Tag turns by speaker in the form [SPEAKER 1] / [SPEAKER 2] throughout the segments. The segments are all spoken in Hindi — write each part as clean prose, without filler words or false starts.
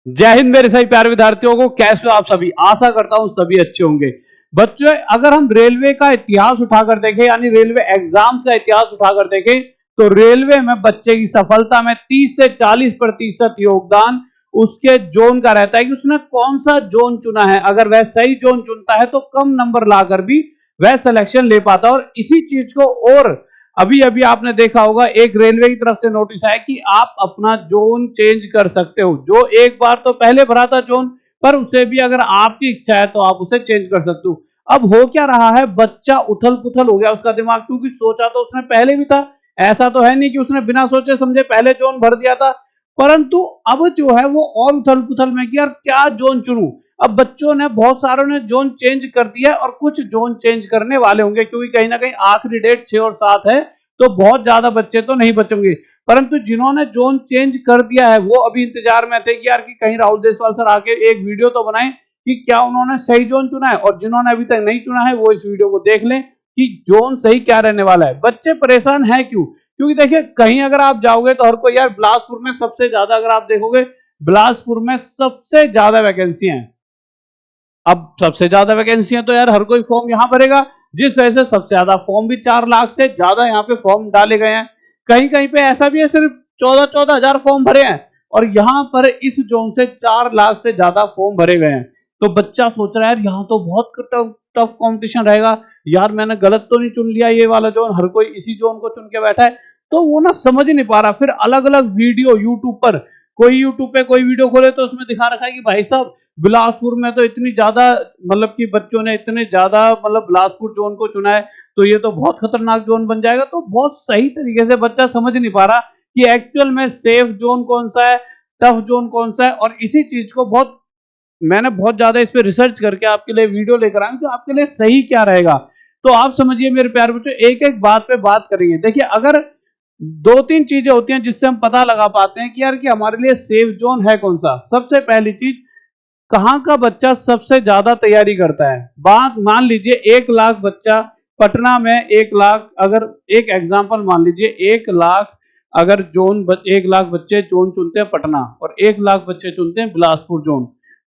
[SPEAKER 1] जय हिंद मेरे सभी प्यारे विद्यार्थियों को, कैसे हो आप सभी। आशा करता हूं सभी अच्छे होंगे। बच्चों, अगर हम रेलवे का इतिहास उठाकर देखें, यानी रेलवे एग्जाम्स का इतिहास उठाकर देखें, तो रेलवे में बच्चे की सफलता में 30 से 40% योगदान उसके जोन का रहता है कि उसने कौन सा जोन चुना है। अगर वह सही जोन चुनता है तो कम नंबर लाकर भी वह सिलेक्शन ले पाता है। और इसी चीज को और अभी अभी आपने देखा होगा, एक रेलवे की तरफ से नोटिस आया कि आप अपना जोन चेंज कर सकते हो। जो एक बार तो पहले भरा था जोन, पर उसे भी अगर आपकी इच्छा है तो आप उसे चेंज कर सकते हो। अब हो क्या रहा है, बच्चा उथल पुथल हो गया उसका दिमाग, क्योंकि सोचा तो उसने पहले भी था। ऐसा तो है नहीं कि उसने बिना सोचे समझे पहले जोन भर दिया था, परंतु अब जो है वो और उथल पुथल में कि यार क्या जोन चुनूं। अब बच्चों ने, बहुत सारों ने जोन चेंज कर दिया और कुछ जोन चेंज करने वाले होंगे, क्योंकि कहीं ना कहीं आखिरी डेट 6 और 7 है, तो बहुत ज्यादा बच्चे तो नहीं बचेंगे। परंतु जिन्होंने जोन चेंज कर दिया है वो अभी इंतजार में थे कि यार कि कहीं राहुल देसवाल सर आके एक वीडियो तो बनाए कि क्या उन्होंने सही जोन चुना है। और जिन्होंने अभी तक नहीं चुना है वो इस वीडियो को देख लें कि जोन सही क्या रहने वाला है। बच्चे परेशान है क्यों? क्योंकि देखिए, कहीं अगर आप जाओगे तो हर कोई, यार बिलासपुर में सबसे ज्यादा, अगर आप देखोगे बिलासपुर में सबसे ज्यादा वैकेंसी है। अब सबसे ज्यादा वैकेंसी है तो यार हर कोई फॉर्म यहां भरेगा, जिस वजह से सबसे ज्यादा फॉर्म भी 4 लाख से ज्यादा यहाँ पे फॉर्म डाले गए हैं। कहीं कहीं पे ऐसा भी है सिर्फ 14-14 हजार फॉर्म भरे हैं, और यहाँ पर इस जोन से 4 लाख से ज्यादा फॉर्म भरे गए हैं। तो बच्चा सोच रहा है यार यहाँ तो बहुत टफ कंपटीशन रहेगा, यार मैंने गलत तो नहीं चुन लिया ये वाला जोन, हर कोई इसी जोन को चुन के बैठा है। तो वो ना समझ नहीं पा रहा। फिर अलग अलग वीडियो यूट्यूब पर, कोई यूट्यूब पे कोई वीडियो खोले तो उसमें दिखा रखा है कि भाई साहब बिलासपुर में तो इतनी ज्यादा, मतलब कि बच्चों ने इतने ज्यादा मतलब बिलासपुर जोन को चुना है, तो ये तो बहुत खतरनाक जोन बन जाएगा। तो बहुत सही तरीके से बच्चा समझ नहीं पा रहा कि एक्चुअल में सेफ जोन कौन सा है, टफ जोन कौन सा है। और इसी चीज को मैंने बहुत ज्यादा इस पे रिसर्च करके आपके लिए वीडियो लेकर आया हूं कि आपके लिए सही क्या रहेगा। तो आप समझिए मेरे प्यारे बच्चों, एक एक बात पे बात करेंगे। देखिए, अगर 2-3 चीजें होती हैं जिससे हम पता लगा पाते हैं कि यार कि हमारे लिए सेफ जोन है कौन सा। सबसे पहली चीज, कहां का बच्चा सबसे ज्यादा तैयारी करता है। बात मान लीजिए 1 लाख बच्चा पटना में, 1 लाख, अगर एक एग्जांपल मान लीजिए 1 लाख, अगर 1 लाख बच्चे जोन चुनते हैं पटना और 1 लाख बच्चे चुनते हैं बिलासपुर जोन,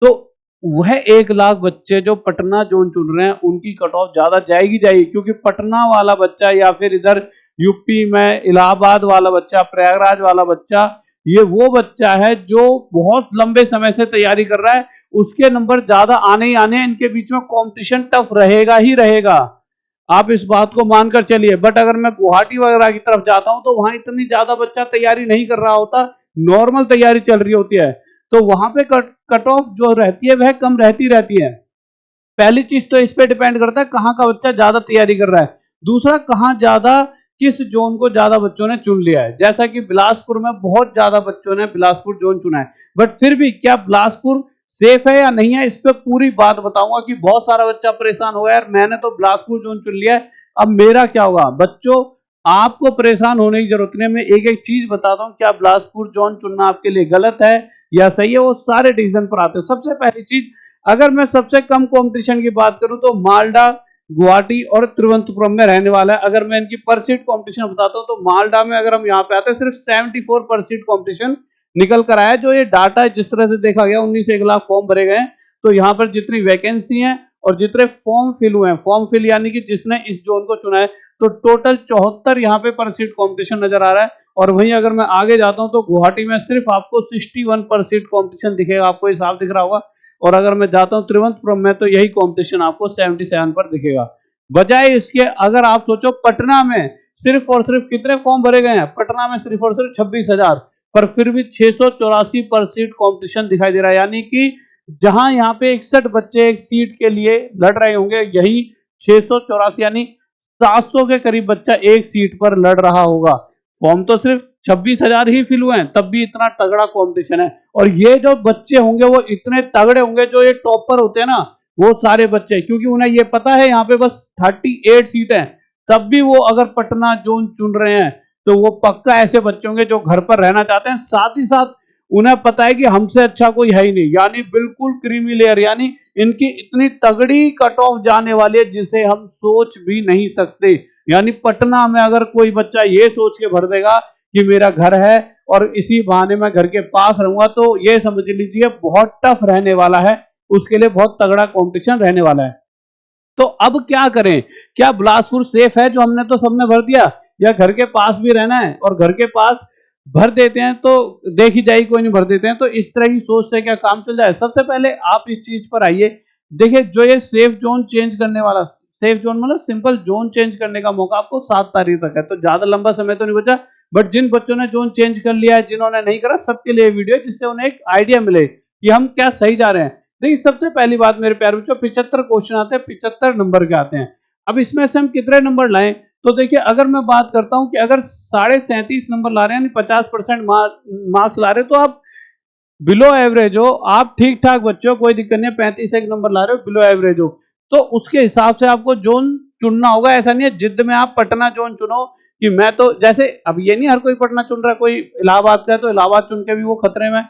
[SPEAKER 1] तो वह 1 लाख बच्चे जो पटना जोन चुन रहे हैं उनकी कट ऑफ ज्यादा जाएगी जाएगी, क्योंकि पटना वाला बच्चा या फिर इधर यूपी में इलाहाबाद वाला बच्चा, प्रयागराज वाला बच्चा, ये वो बच्चा है जो बहुत लंबे समय से तैयारी कर रहा है। उसके नंबर ज्यादा आने ही आने हैं, इनके बीच में कंपटीशन टफ रहेगा ही रहेगा। आप इस बात को मानकर चलिए। बट अगर मैं गुवाहाटी वगैरह की तरफ जाता हूं तो वहां इतनी ज्यादा बच्चा तैयारी नहीं कर रहा होता, नॉर्मल तैयारी चल रही होती है। तो वहां पे कट ऑफ जो रहती है वह कम रहती है। पहली चीज तो इस पे डिपेंड करता है कहाँ का बच्चा ज्यादा तैयारी कर रहा है। दूसरा, कहाँ ज्यादा, किस जोन को ज्यादा बच्चों ने चुन लिया है। जैसा कि बिलासपुर में बहुत ज्यादा बच्चों ने बिलासपुर जोन चुना है, बट फिर भी क्या बिलासपुर सेफ है या नहीं है, इस पे पूरी बात बताऊंगा। कि बहुत सारा बच्चा परेशान हो गया, यार मैंने तो बिलासपुर जोन चुन लिया है, अब मेरा क्या होगा। बच्चों, आपको परेशान होने की जरूरत नहीं है। मैं एक एक चीज बताता हूँ, क्या बिलासपुर जोन चुनना आपके लिए गलत है या सही है, वो सारे डिसीजन पर आते हैं। सबसे पहली चीज, अगर मैं सबसे कम कंपटीशन की बात करूं तो मालदा, गुवाहाटी और तिरुवनंतपुरम में रहने वाला है। अगर मैं इनकी पर सीट कंपटीशन बताता हूं तो मालदा में अगर हम यहाँ पे आते हैं, सिर्फ 74 पर सीट कंपटीशन निकल कर आया। जो ये डाटा है, जिस तरह से देखा गया, 19 से 1 लाख फॉर्म भरे गए हैं, तो यहाँ पर जितनी वैकेंसी है और जितने फॉर्म फिल हुए हैं, फॉर्म फिल यानी कि जिसने इस जोन को चुना है, तो टोटल 74 यहाँ पे पर सीट कॉम्पिटिशन नजर आ रहा है। और वहीं अगर मैं आगे जाता हूँ तो गुवाहाटी में सिर्फ आपको 61 पर सीट कॉम्पिटिशन दिखेगा, आपको हिसाब दिख रहा होगा। और अगर मैं जाता हूं तिरुवनंतपुरम में तो यही कंपटीशन आपको 77 पर दिखेगा। बजाय इसके, अगर आप सोचो पटना में सिर्फ और सिर्फ कितने फॉर्म भरे गए हैं, पटना में सिर्फ और सिर्फ 26,000, पर फिर भी 684 पर सीट कंपटीशन दिखाई दे रहा है। यानी कि जहां यहाँ पे 61 बच्चे एक सीट के लिए लड़ रहे होंगे, यही 684 यानी 700 के करीब बच्चा एक सीट पर लड़ रहा होगा। फॉर्म तो सिर्फ 26,000 ही फिल हुए हैं, तब भी इतना तगड़ा कंपटीशन है। और ये जो बच्चे होंगे वो इतने तगड़े होंगे, जो ये टॉपर होते हैं ना, वो सारे बच्चे, क्योंकि उन्हें ये पता है यहाँ पे बस 38 सीट है, तब भी वो अगर पटना जोन चुन रहे हैं तो वो पक्का ऐसे बच्चे होंगे जो घर पर रहना चाहते हैं। साथ ही साथ उन्हें पता है कि हमसे अच्छा कोई है ही नहीं, यानी बिल्कुल क्रीमी लेयर, यानी इनकी इतनी तगड़ी कट ऑफ जाने वाली है जिसे हम सोच भी नहीं सकते। यानी पटना में अगर कोई बच्चा ये सोच के भर देगा कि मेरा घर है और इसी बहाने मैं घर के पास रहूंगा, तो ये समझ लीजिए बहुत टफ रहने वाला है, उसके लिए बहुत तगड़ा कंपटीशन रहने वाला है। तो अब क्या करें? क्या बिलासपुर सेफ है जो हमने तो सबने भर दिया, या घर के पास भी रहना है और घर के पास भर देते हैं तो देखी जाएगी, कोई नहीं भर देते हैं, तो इस तरह की सोच से क्या काम चल जाए? सबसे पहले आप इस चीज पर आइए। देखिए, जो ये सेफ जोन चेंज करने वाला, सेफ जोन मतलब सिंपल जोन चेंज करने का मौका आपको 7 तारीख तक है, तो ज्यादा लंबा समय तो नहीं बचा। बट जिन बच्चों ने जोन चेंज कर लिया है, जिन्होंने नहीं करा, सबके लिए वीडियो है, जिससे उन्हें एक आइडिया मिले कि हम क्या सही जा रहे हैं। देखिए, सबसे पहली बात मेरे प्यारे बच्चों, 75 क्वेश्चन आते हैं, 75 नंबर के आते हैं। अब इसमें से हम कितने नंबर लाएं? तो देखिए, अगर मैं बात करता हूं कि अगर 37.5 नंबर ला रहे हैं, यानी 50% मार्क्स ला रहे हो, तो आप बिलो एवरेज हो, आप ठीक ठाक बच्चे हो, कोई दिक्कत नहीं है। 35 एक नंबर ला रहे हो, बिलो एवरेज हो, तो उसके हिसाब से आपको जोन चुनना होगा। ऐसा नहीं है जिद में आप पटना जोन चुनो कि मैं तो, जैसे अब ये नहीं हर कोई पटना चुन रहा है, कोई इलाहाबाद का है तो इलाहाबाद चुन के भी वो खतरे में।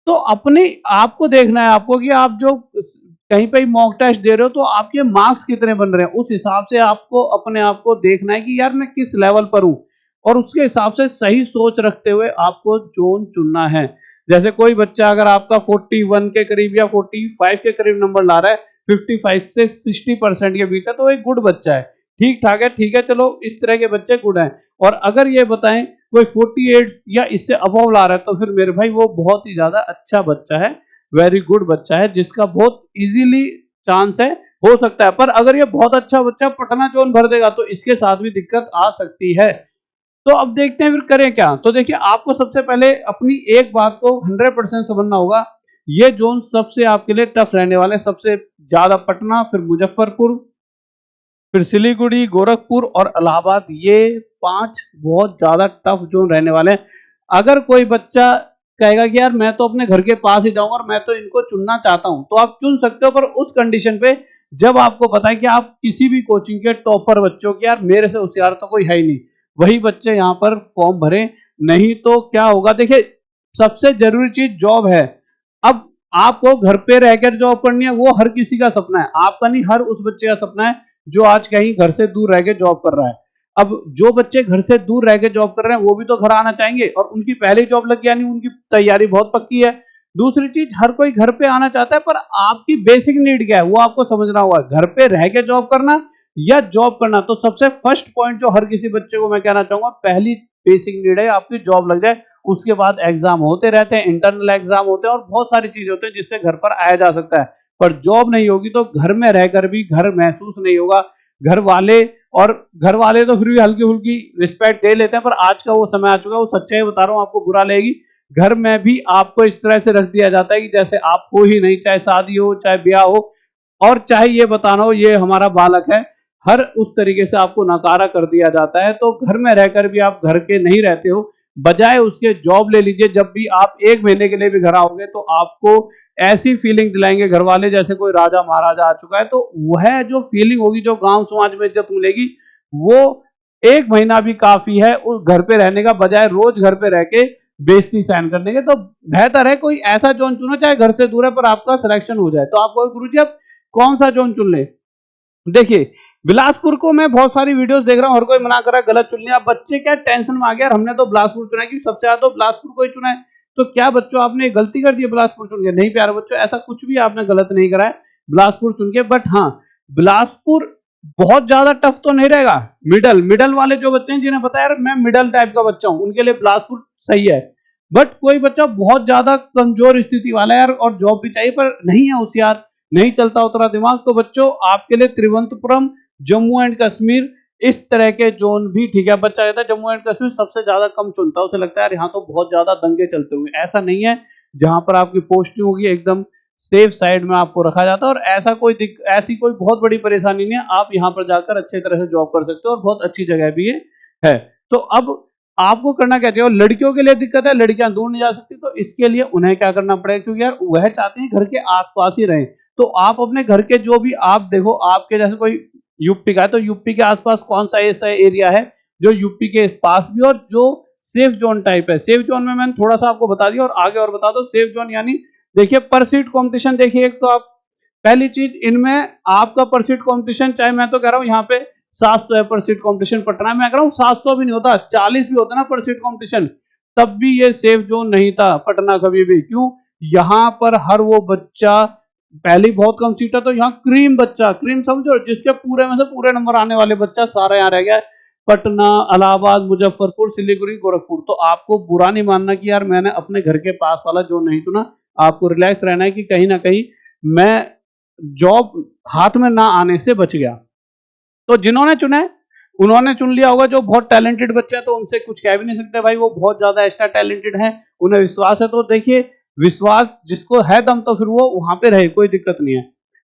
[SPEAKER 1] तो अपनी आपको देखना है आपको कि आप जो कहीं पे मॉक टेस्ट दे रहे हो तो आपके मार्क्स कितने बन रहे हैं, उस हिसाब से आपको अपने आप को देखना है कि यार मैं किस लेवल पर हूं, और उसके हिसाब से सही सोच रखते हुए आपको जोन चुनना है। जैसे कोई बच्चा अगर आपका 41 के करीब या 45 के करीब नंबर ला रहा है, 55 से 60% के बीच है, तो एक गुड बच्चा है, ठीक ठाक है, ठीक है, चलो इस तरह के बच्चे गुड हैं। और अगर ये बताएं कोई 48 या इससे अबव ला रहा है, तो फिर मेरे भाई वो बहुत ही ज्यादा अच्छा बच्चा है, वेरी गुड बच्चा है, जिसका बहुत इजीली चांस है, हो सकता है। पर अगर ये बहुत अच्छा बच्चा पटना जोन भर देगा तो इसके साथ भी दिक्कत आ सकती है। तो अब देखते हैं फिर करें क्या। तो देखिए, आपको सबसे पहले अपनी एक बात को 100% समझना होगा, ये जोन सबसे आपके लिए टफ रहने वाले, सबसे ज्यादा पटना, फिर मुजफ्फरपुर, फिर सिलीगुड़ी, गोरखपुर और इलाहाबाद, ये 5 बहुत ज्यादा टफ जोन रहने वाले हैं। अगर कोई बच्चा कहेगा कि यार मैं तो अपने घर के पास ही जाऊंगा और मैं तो इनको चुनना चाहता हूं, तो आप चुन सकते हो, पर उस कंडीशन पे जब आपको पता है कि आप किसी भी कोचिंग के टॉपर बच्चों की, यार मेरे से होशियार तो कोई है ही नहीं, वही बच्चे यहाँ पर फॉर्म भरें। नहीं तो क्या होगा, देखिए सबसे जरूरी चीज जॉब है। अब आपको घर पे रहकर जॉब करनी है, वो हर किसी का सपना है, आपका नहीं, हर उस बच्चे का सपना है जो आज कहीं घर से दूर रह के जॉब कर रहा है। अब जो बच्चे घर से दूर रह के जॉब कर रहे हैं वो भी तो घर आना चाहेंगे, और उनकी पहली जॉब लग गया, नहीं उनकी तैयारी बहुत पक्की है। दूसरी चीज, हर कोई घर पे आना चाहता है, पर आपकी बेसिक नीड क्या है वो आपको समझना होगा, घर पे रह के जॉब करना या जॉब करना। तो सबसे फर्स्ट पॉइंट जो हर किसी बच्चे को मैं कहना चाहूंगा, पहली बेसिक नीड है आपकी जॉब लग जाए, उसके बाद एग्जाम होते रहते हैं, इंटरनल एग्जाम होते हैं और बहुत सारी चीजें होते हैं जिससे घर पर आया जा सकता है। पर जॉब नहीं होगी तो घर में रहकर भी घर महसूस नहीं होगा। घर वाले, और घर वाले तो फिर भी हल्की फुल्की रिस्पेक्ट दे लेते हैं, पर आज का वो समय आ चुका है, वो सच्चाई बता रहा हूं, आपको बुरा लगेगी, घर में भी आपको इस तरह से रख दिया जाता है कि जैसे आप हो ही नहीं, चाहे शादी हो, चाहे ब्याह हो, और चाहे ये बताना हो ये हमारा बालक है, हर उस तरीके से आपको नकारा कर दिया जाता है। तो घर में रहकर भी आप घर के नहीं रहते हो, बजाय उसके जॉब ले लीजिए। जब भी आप 1 महीने के लिए भी घर आओगे तो आपको ऐसी फीलिंग दिलाएंगे घर वाले जैसे कोई राजा महाराजा आ चुका है। तो वह जो फीलिंग होगी, जो गांव समाज में इज्जत मिलेगी, वो 1 महीना भी काफी है उस घर पे रहने का, बजाय रोज घर पे रह के बेइज्जती सहन करने के। तो बेहतर है कोई ऐसा जोन चुनो, चाहे घर से दूर है, पर आपका सिलेक्शन हो जाए। तो आपको गुरुजी अब कौन सा जोन चुन ले? देखिए, बिलासपुर को मैं बहुत सारी वीडियोस देख रहा हूं, हर कोई मना कर रहा है गलत चुन लिया। बच्चे क्या टेंशन में आ गया, हमने तो बिलासपुर चुना है क्योंकि सबसे ज्यादा तो बिलासपुर को ही चुना है। तो क्या बच्चों आपने गलती कर दी है बिलासपुर चुन के? नहीं प्यारे बच्चों, ऐसा कुछ भी आपने गलत नहीं करा है बिलासपुर चुन के। बट हाँ, बिलासपुर बहुत ज्यादा टफ तो नहीं रहेगा, मिडल मिडल वाले जो बच्चे हैं जिन्हें पता है यार मैं मिडल टाइप का बच्चा हूं, उनके लिए बिलासपुर सही है। बट कोई बच्चा बहुत ज्यादा कमजोर स्थिति वाला है यार, और जॉब भी चाहिए पर नहीं है होशियार, नहीं चलता उतना दिमाग, तो बच्चों आपके लिए त्रिवेंद्रपुरम, जम्मू एंड कश्मीर, इस तरह के जोन भी ठीक है। बच्चा कहता है जम्मू एंड कश्मीर सबसे ज्यादा कम चुनता है, उसे लगता है यार यहाँ तो बहुत ज्यादा दंगे चलते होंगे। ऐसा नहीं है, जहां पर आपकी पोस्टिंग होगी एकदम सेफ साइड में आपको रखा जाता है, और ऐसी कोई बहुत बड़ी परेशानी नहीं है, आप यहाँ पर जाकर अच्छे तरह से जॉब कर सकते हो, और बहुत अच्छी जगह भी ये है। तो अब आपको करना क्या चाहिए? लड़कियों के लिए दिक्कत है, लड़कियां दूर नहीं जा सकती, तो इसके लिए उन्हें क्या करना पड़ेगा, क्योंकि यार वह चाहते हैं घर के आसपास ही रहें। तो आप अपने घर के जो भी, आप देखो आपके जैसे कोई यूपी का है, तो यूपी के आसपास कौन सा ऐसा एरिया है जो यूपी के पास भी, और जो सेफ जोन टाइप है। सेफ जोन में मैंने थोड़ा सा आपको बता दिया, और आगे और बता दो। सेफ जोन यानी देखिए पर सीट कंपटीशन, देखिए एक तो आप पहली चीज इनमें आपका पर सीट कंपटीशन, चाहे मैं तो कह रहा हूं यहाँ पे 700 है पर सीट कंपटीशन पटना में। अगर 700 भी नहीं होता, 40 भी होता ना पर सीट कंपटीशन, तब भी ये सेफ जोन नहीं था पटना कभी भी। क्यों? यहाँ पर हर वो बच्चा, पहली बहुत कम सीट है तो यहाँ क्रीम बच्चा, क्रीम समझो, जिसके पूरे में से पूरे नंबर आने वाले बच्चा सारा यहाँ रह गया। पटना, इलाहाबाद, मुजफ्फरपुर, सिलीगुड़ी, गोरखपुर। तो आपको बुरा नहीं मानना कि यार मैंने अपने घर के पास वाला जो नहीं चुना। आपको रिलैक्स रहना है कि कहीं ना कहीं मैं जॉब हाथ में ना आने से बच गया। तो जिन्होंने चुना है उन्होंने चुन लिया होगा। जो बहुत टैलेंटेड बच्चे हैं तो उनसे कुछ कह भी नहीं सकते भाई, वो बहुत ज्यादा एक्स्ट्रा टैलेंटेड है, उन्हें विश्वास है। तो देखिए, विश्वास जिसको है दम तो फिर वो वहां पे रहे, कोई दिक्कत नहीं है।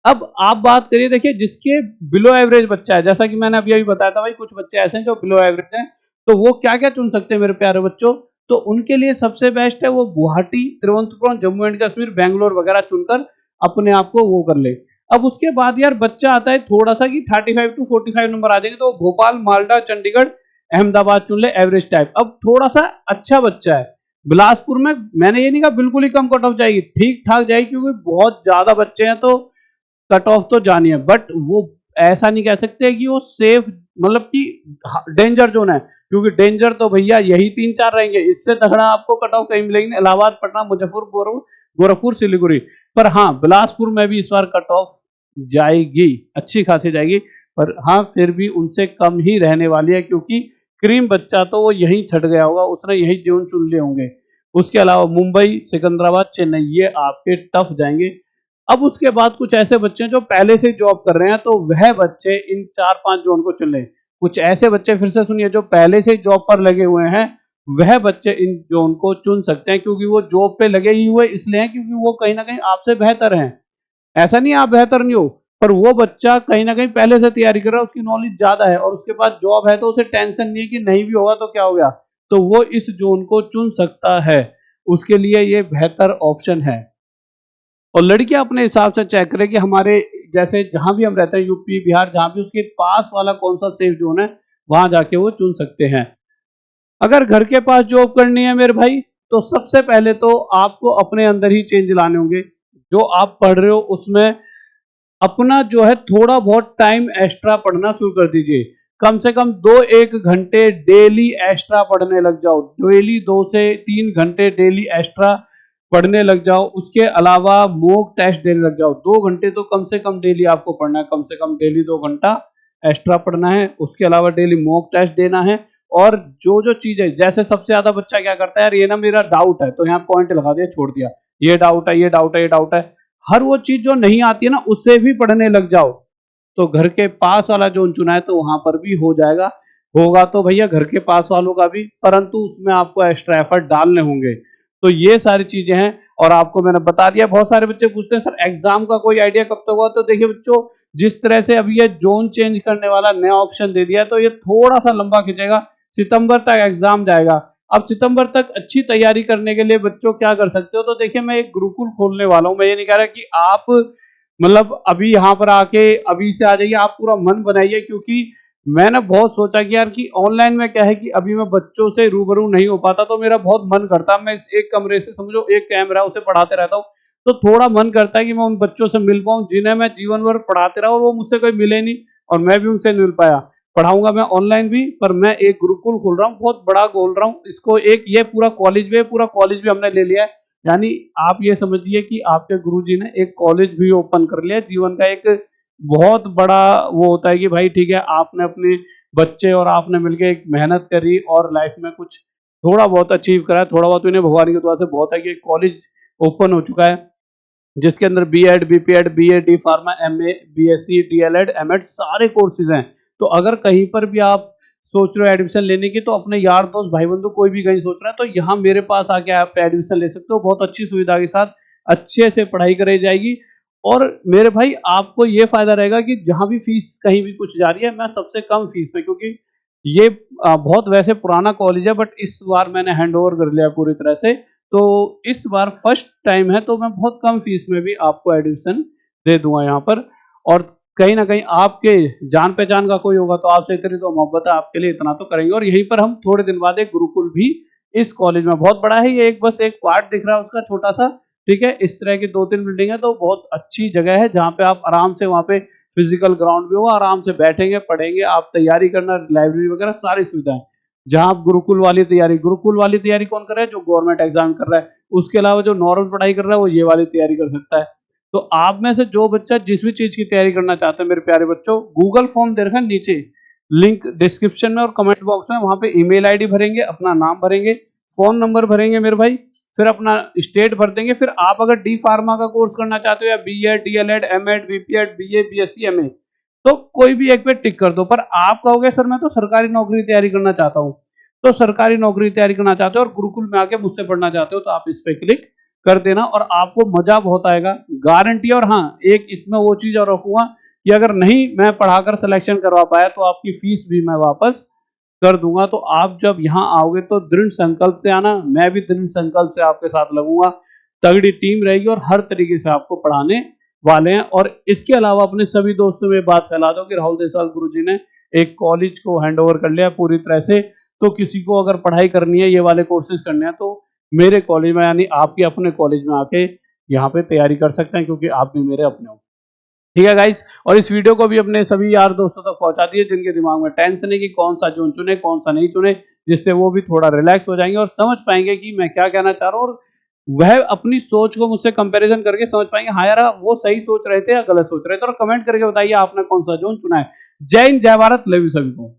[SPEAKER 1] अब आप बात करिए, देखिए जिसके बिलो एवरेज बच्चा है, जैसा कि मैंने अभी बताया था भाई, कुछ बच्चे ऐसे हैं जो बिलो एवरेज हैं, तो वो क्या क्या चुन सकते हैं मेरे प्यारे बच्चों। तो उनके लिए सबसे बेस्ट है वो गुवाहाटी, तिरुवनंतपुरम, जम्मू एंड कश्मीर, बैंगलोर वगैरह चुनकर अपने आप को वो कर ले। अब उसके बाद यार बच्चा आता है थोड़ा सा कि 35 टू 45 नंबर आ जाएंगे, तो भोपाल, मालदा, चंडीगढ़, अहमदाबाद चुन ले एवरेज टाइप। अब थोड़ा सा अच्छा बच्चा है बिलासपुर में, मैंने ये नहीं कहा बिल्कुल ही कम कट ऑफ जाएगी, ठीक ठाक जाएगी, क्योंकि बहुत ज्यादा बच्चे हैं तो कट ऑफ तो जानी है, बट वो ऐसा नहीं कह सकते कि वो सेफ, मतलब कि डेंजर जोन है, क्योंकि डेंजर तो भैया यही 3-4 रहेंगे, इससे तगड़ा आपको कट ऑफ कहीं मिलेंगे। इलाहाबाद, पटना, मुजफ्फरपुर, गोरखपुर, सिलीगुड़ी। पर हाँ, बिलासपुर में भी इस बार कट ऑफ जाएगी, अच्छी खासी जाएगी, पर हाँ फिर भी उनसे कम ही रहने वाली है, क्योंकि क्रीम बच्चा तो वो यहीं छट गया होगा, उसने यही जोन चुन लिए होंगे। उसके अलावा मुंबई, सिकंदराबाद, चेन्नई, ये आपके टफ जाएंगे। अब उसके बाद कुछ ऐसे बच्चे जो पहले से जॉब कर रहे हैं, तो वह बच्चे इन 4-5 जोन को चुन लें। कुछ ऐसे बच्चे, फिर से सुनिए, जो पहले से जॉब पर लगे हुए हैं, वह बच्चे इन जोन को चुन सकते हैं, क्योंकि वो जॉब पे लगे ही हुए इसलिए हैं क्योंकि वो कहीं ना कहीं आपसे बेहतर हैं। ऐसा नहीं आप बेहतर नहीं हो, पर वो बच्चा कहीं ना कहीं पहले से तैयारी कर रहा है, उसकी नॉलेज ज्यादा है, और उसके पास जॉब है, तो उसे टेंशन नहीं है कि नहीं भी होगा तो क्या हो गया, तो वो इस जोन को चुन सकता है। उसके लिए ये बेहतर ऑप्शन है। और लड़कियां अपने हिसाब से चेक करें कि हमारे जैसे जहां भी हम रहते हैं, यूपी, बिहार, जहां भी उसके पास वाला कौन सा सेफ जोन है, वहां जाके वो चुन सकते हैं। अगर घर के पास जॉब करनी है मेरे भाई, तो सबसे पहले तो आपको अपने अंदर ही चेंज लाने होंगे। जो आप पढ़ रहे हो उसमें अपना जो है थोड़ा बहुत टाइम एक्स्ट्रा पढ़ना शुरू कर दीजिए। कम से कम 2-1 घंटे डेली एक्स्ट्रा पढ़ने लग जाओ। डेली 2 से 3 घंटे डेली एक्स्ट्रा पढ़ने लग जाओ। उसके अलावा मॉक टेस्ट देने लग जाओ। 2 घंटे तो कम से कम डेली आपको पढ़ना है, कम से कम डेली 2 घंटा एक्स्ट्रा पढ़ना है। उसके अलावा डेली मॉक टेस्ट देना है। और जो जो चीजें, जैसे सबसे ज्यादा बच्चा क्या करता है, यार ये ना मेरा डाउट है, तो यहाँ पॉइंट लगा दिया, छोड़ दिया, ये डाउट है, ये डाउट है, ये डाउट है। हर वो चीज जो नहीं आती है ना, उससे भी पढ़ने लग जाओ। तो घर के पास वाला जोन चुना है तो वहां पर भी हो जाएगा। होगा तो भैया घर के पास वालों का भी, परंतु उसमें आपको एक्स्ट्रा एफर्ट डालने होंगे। तो ये सारी चीजें हैं। और आपको मैंने बता दिया। बहुत सारे बच्चे पूछते हैं सर एग्जाम का कोई आइडिया कब तक होगा, तो देखिए बच्चों, जिस तरह से अभी ये जोन चेंज करने वाला नया ऑप्शन दे दिया है, तो ये थोड़ा सा लंबा खिंचेगा, सितंबर तक एग्जाम जाएगा। अब सितंबर तक अच्छी तैयारी करने के लिए बच्चों क्या कर सकते हो, तो देखिए मैं एक गुरुकुल खोलने वाला हूं। मैं ये नहीं कह रहा कि आप मतलब अभी यहाँ पर आके अभी से आ जाइए, आप पूरा मन बनाइए, क्योंकि मैंने बहुत सोचा कि यार कि ऑनलाइन में क्या है कि अभी मैं बच्चों से रूबरू नहीं हो पाता, तो मेरा बहुत मन करता है मैं इस एक कमरे से, समझो एक कैमरा, उसे पढ़ाते रहता हूँ। तो थोड़ा मन करता है कि मैं उन बच्चों से मिल पाऊँ जिन्हें मैं जीवन भर पढ़ाते रहा, और वो मुझसे कोई मिले नहीं और मैं भी उनसे नहीं मिल पाया। पढ़ाऊंगा मैं ऑनलाइन भी, पर मैं एक गुरुकुल खोल रहा हूँ, बहुत बड़ा खोल रहा हूँ इसको। एक ये पूरा कॉलेज भी हमने ले लिया है। यानी आप ये समझिए कि आपके गुरुजी ने एक कॉलेज भी ओपन कर लिया। जीवन का एक बहुत बड़ा वो होता है कि भाई ठीक है, आपने अपने बच्चे और आपने मिलकर एक मेहनत करी और लाइफ में कुछ थोड़ा बहुत अचीव करा। थोड़ा बहुत इन्हें भगवान की दुआ से बहुत है कि कॉलेज ओपन हो चुका है, जिसके अंदर BEd, BPEd, BA, D pharma, MA, BSc, DLEd, MEd सारे कोर्सेज हैं। तो अगर कहीं पर भी आप सोच रहे हो एडमिशन लेने की, तो अपने यार दोस्त भाई बंधु कोई भी कहीं सोच रहा है, तो यहाँ मेरे पास आके आप एडमिशन ले सकते हो, बहुत अच्छी सुविधा के साथ अच्छे से पढ़ाई कराई जाएगी। और मेरे भाई आपको ये फायदा रहेगा कि जहां भी फीस कहीं भी कुछ जा रही है, मैं सबसे कम फीस में, क्योंकि ये बहुत वैसे पुराना कॉलेज है, बट इस बार मैंने हैंड ओवर कर लिया पूरी तरह से। तो इस बार फर्स्ट टाइम है, तो मैं बहुत कम फीस में भी आपको एडमिशन दे दूंगा यहाँ पर। और कहीं ना कहीं आपके जान पहचान का कोई होगा तो आपसे इतनी तो मोहब्बत है, आपके लिए इतना तो करेंगे। और यहीं पर हम थोड़े दिन बाद एक गुरुकुल भी इस कॉलेज में, बहुत बड़ा है ये, एक बस एक पार्ट दिख रहा है उसका छोटा सा, ठीक है। इस तरह की 2-3 बिल्डिंग है, तो बहुत अच्छी जगह है जहाँ पे आप आराम से वहाँ पे फिजिकल ग्राउंड भी होगा, आराम से बैठेंगे, पढ़ेंगे, आप तैयारी करना, लाइब्रेरी वगैरह सारी सुविधाएं। जहां आप गुरुकुल वाली तैयारी कौन कर रहा है? जो गवर्नमेंट एग्जाम कर रहा है। उसके अलावा जो नॉर्मल पढ़ाई कर रहा है वो ये वाली तैयारी कर सकता है। तो आप में से जो बच्चा जिस भी चीज की तैयारी करना चाहता है मेरे प्यारे बच्चों, गूगल फॉर्म दे रखा है नीचे, लिंक डिस्क्रिप्शन में और कमेंट बॉक्स में, वहां पे ईमेल आईडी भरेंगे, अपना नाम भरेंगे, फोन नंबर भरेंगे मेरे भाई, फिर अपना स्टेट भर देंगे। फिर आप अगर डी फार्मा का कोर्स करना चाहते हो या BEd, DLEd, MEd, BPEd, BA, BSc, MA, तो कोई भी एक पे टिक कर दो। पर आप कहोगे सर मैं तो सरकारी नौकरी की तैयारी करना चाहता हूँ, तो सरकारी नौकरी की तैयारी करना चाहते हो और गुरुकुल में आके मुझसे पढ़ना चाहते हो, तो आप इस पे क्लिक कर देना और आपको मजा बहुत आएगा, गारंटी। और हाँ, एक इसमें वो चीज और रखूंगा कि अगर नहीं मैं पढ़ाकर सिलेक्शन करवा पाया तो आपकी फीस भी मैं वापस कर दूंगा। तो आप जब यहाँ आओगे तो दृढ़ संकल्प से आना, मैं भी दृढ़ संकल्प से आपके साथ लगूंगा, तगड़ी टीम रहेगी और हर तरीके से आपको पढ़ाने वाले हैं। और इसके अलावा अपने सभी दोस्तों में बात फैला दो कि राहुल देसाल गुरुजी ने एक कॉलेज को हैंडओवर कर लिया पूरी तरह से। तो किसी को अगर पढ़ाई करनी है, ये वाले कोर्सेज करने हैं, तो मेरे कॉलेज में यानी आपके अपने कॉलेज में आके यहाँ पे तैयारी कर सकते हैं, क्योंकि आप भी मेरे अपने हो। ठीक है गाइस, और इस वीडियो को भी अपने सभी यार दोस्तों तक पहुंचा दिए जिनके दिमाग में टेंशन है कि कौन सा जोन चुने कौन सा नहीं चुने, जिससे वो भी थोड़ा रिलैक्स हो जाएंगे और समझ पाएंगे कि मैं क्या कहना चाह रहा हूँ, और वह अपनी सोच को मुझसे कंपैरिजन करके समझ पाएंगे हाँ यार वो सही सोच रहे थे या गलत सोच रहे थे। और कमेंट करके बताइए आपने कौन सा जोन चुना है। जय हिंद, जय भारत, लव यू सभी को।